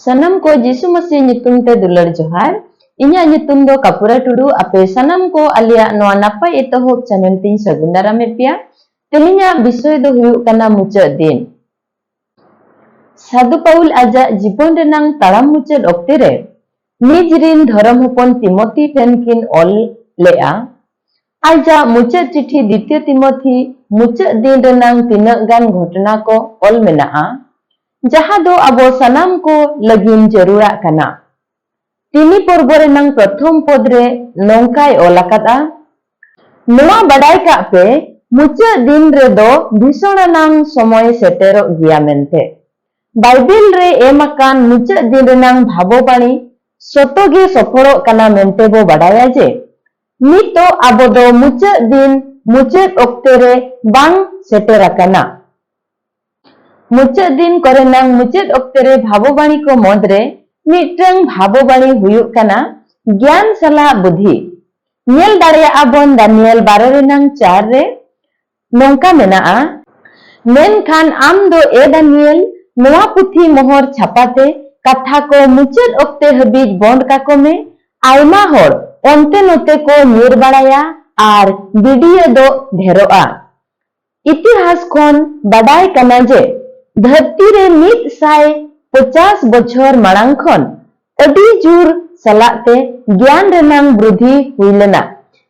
Sanam ko Jisu Masih nyutum te dular johar. Inya nyutum do Kapura Tudu ape sanam ko alia noa napai etohop channel tin sagundara mepia. Telinya bisoy do huyuk kana mucad din. Sadhu Paul aja jibon renang taram mucad okte re. Nijrin dharam hopon Timothy Fenkin ol lea. Aja mucad cithi Ditya Timothy mucad din renang tinak gan घटना को ol menaa. Jaha do abo sanam ko lagin jarura kana. Tini porbo renang prathom podre nongkai olakata. Noa badai ka pe mucha din re do bhisonanang somoy setero giya mente. Bible re emakan mucha din renang bhabo bani soto ge soforo kana mente bo badaya je. Nito abo do mucha din mucha okte re bang seterakana. मुचद दिन करेनांग मुचद ओक्तेरे भावोबाणी को मदरे मिटंग भावोबाणी हुयुक कना ज्ञान सला बुद्धि nail दाड़िया आबन Daniel 12 रेनांग 4 रे नोंका मेनाआ मेनखान आम दो ए Daniel नोआ पुथी मोहर छापाते कथा को मुचद ओक्ते हबीज बंद काको में आयमा होड़ ओंते नोते को नीर बाड़ाया आर वीडियो दो ढेरोआ इतिहास खोन बडाय कना जे धरती रे 150 बछर मांग खन अडी जुर सलाते ज्ञान रेनांग वृद्धि हुईलेना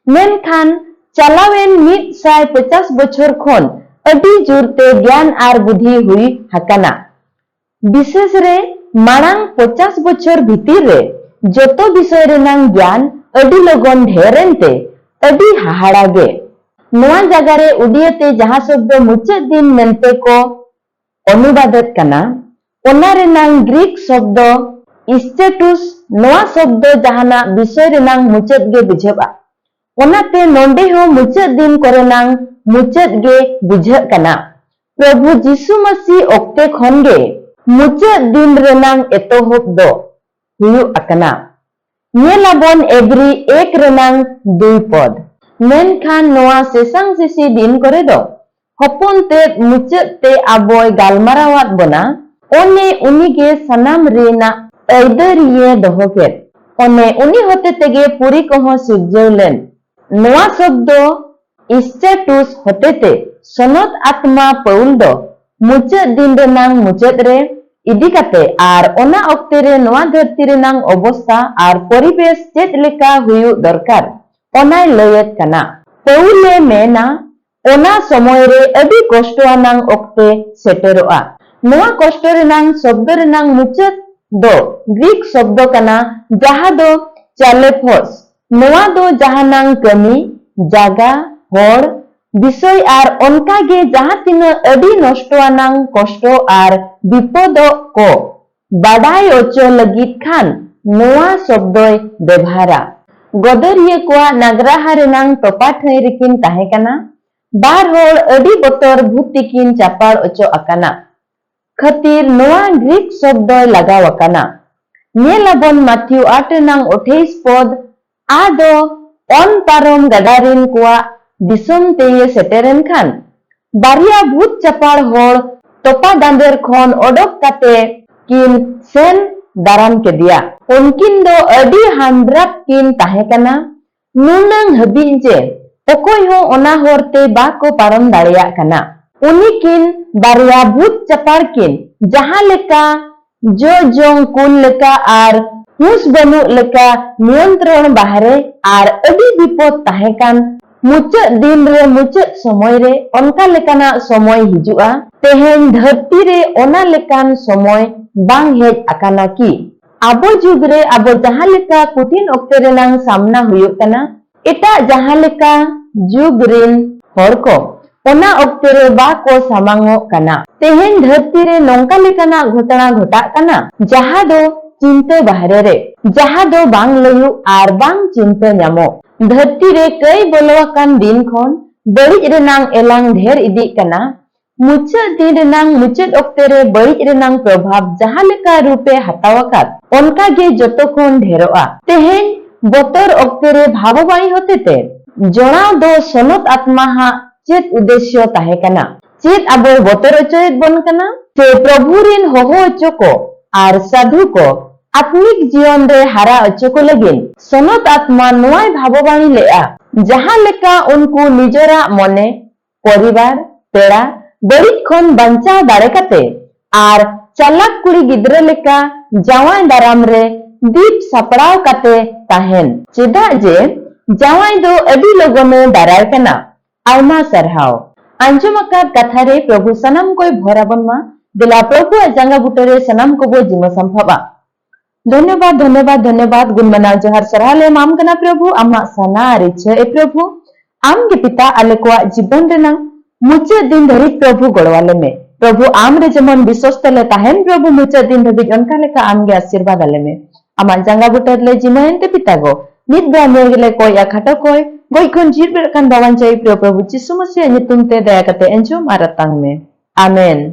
मेनखान चलावेन 150 बछर खन अडी जुरते ज्ञान आर बुद्धि हुई हकाना विशेष रे मांग 50 बछर भीतिर रे जतो विषय रेनांग ज्ञान अडी लगन ढेरेनते अडी हाहाड़ागे नोआ जगह रे उडियते जहां शब्द मुचद दिन मेनते को अनुवादत कना ओना रेनांग ग्रीक शब्द स्टेटस नोआ शब्द जहाना विषय रेनांग मुचद गे बुझेबा ओनाते नोंडे हो मुचद दिन करेनांग मुचद गे बुझे कना प्रभु जीसु मसीह ओक्ते खनगे मुचद दिन रेनांग एतोहब दो हुयु अकना नेलाबन एवरी एक रेनांग 2 पद मेनखान नोआ सेसांग सेसी दिन करे दो हपन ते मुचद ते आबोय गालमारावात बना ओने उनी के सनाम रेना ऐदरिये दोहकेत ओने उनी होते तेगे पूरी कहो सिरजौलेन नोआ शब्द स्टेटस होते ते सनत आत्मा पौल दो मुचद दिन रेनांग मुचद रे इदी काते आर ओना ओक्ते रे नोआ धरती रेनांग अवस्था आर परिवेश चेत लेका हुयु दरकार ओनाय लयत कना पौले मेना ओना समय रे अभी कष्टवानांग ओक्ते सेटेरोआ नोआ कष्ट रेनांग शब्द रेनांग मुचद दो ग्रीक शब्द कना जहा दो चालेफोस नोआ दो जहानांग कमी जागा होड़ विषय आर ओनका गे जहा तिना अभी नष्टवानांग कष्ट आर विपद को बाडाय ओचो लगित खान नोआ शब्दोय व्यवहारा गदरिये कोआ नागराहा रेनांग टोपा ठई रेकिन ताहे कना बार होड़ अडी बतर भूतिकिन चापाड़ ओचो अकाना खतीर नोआ ग्रीक शब्द लगाव अकाना नेलाबन माथ्यू 8 रेनांग 28 पद आदो ओन पारम गडारिन कोआ दिसम तेये सेटेरेन खान बारिया भूत चापाड़ होड़ टोपा दांदेर खन ओडोक काते किन सेन दाराम के दिया उनकिन दो अडी हांद्राप किन ताहे कना नुनंग हबी जे ओकोय हो ओना होरते बाको पारम दाड़िया कना उनिकिन बारिया भूत चपाड़ किन जहां लेका जो जोंग कुल लेका आर हुस बनु लेका नियंत्रण बाहरे आर अडी विपद ताहेकान मुचद दिन रे मुचद समय रे ओनका लेकाना समय हिजुआ तेहेन धरती रे ओना लेकान समय बांग हेज अकाना की आबो जुग रे आबो जहां लेका कुटिन ओक्ते रेनांग सामना हुयुक कना एटा जहां लेका जुग रिन होड़ को ओना ओक्ते रे बा को सामांगो कना तेहेन धरती रे नोंका लेकाना घटना घटा कना जहां दो चिंता बाहरे रे जहां दो बांग लयु आर बांग चिंता न्यामो धरती रे कई बोलवाकान दिन खन बड़िज रेनांग एलांग ढेर इदी कना मुचद दिन रेनांग मुचद ओक्ते रे बड़िज रेनांग प्रभाव जहां लेका रूपे हतावाकात ओनका गे जतो खन ढेरोआ तेहेन बोतर ओक्ते रे भाववाणी होते ते जणाव दो सनत आत्मा हा चेत उद्देश्य ताहे कना चेत आबो बोतर अचोयत बन कना से प्रभु रिन होहो अचो को आर साधु को आत्मिक जीवन रे हारा अचो को लगिन सनत आत्मा नुआय भाववाणी लेआ जहां लेका उनको निजरा मने परिवार पेड़ा बड़ित खन बंचाव दाड़े कते आर चालाक कुड़ी गिद्रे लेका जावाय दाराम रे दीप सपड़ाव कते ताहेन चेदा जे जावाय दो अभी लोगोने दाराय कना आयमा सरहाव आंजमकात कथा रे प्रभु सनम कोई भोराबन मा दिला प्रभु जांगा बुटरे सनम को बो जिम संभवा धन्यवाद धन्यवाद धन्यवाद गुणमना जोहार सरहाले माम कना प्रभु आमा सना रिछ ए प्रभु आम के पिता आले को जीवन रेना मुचे दिन धरी प्रभु गड़वाले में प्रभु आम रे जमन विश्वस्त ले ताहेन प्रभु मुचे दिन धरी अनका लेका आम गे आशीर्वाद आले में आमा जांगा बुटर ले जिमयनते पिता गो नित ब्राह्मण गेले कोय अखाटो कोय गोई खन जीर बेरकान बावन चाहि प्रभु यीशु मसीह नितुम ते दया कते एंजो मारतांग में आमेन।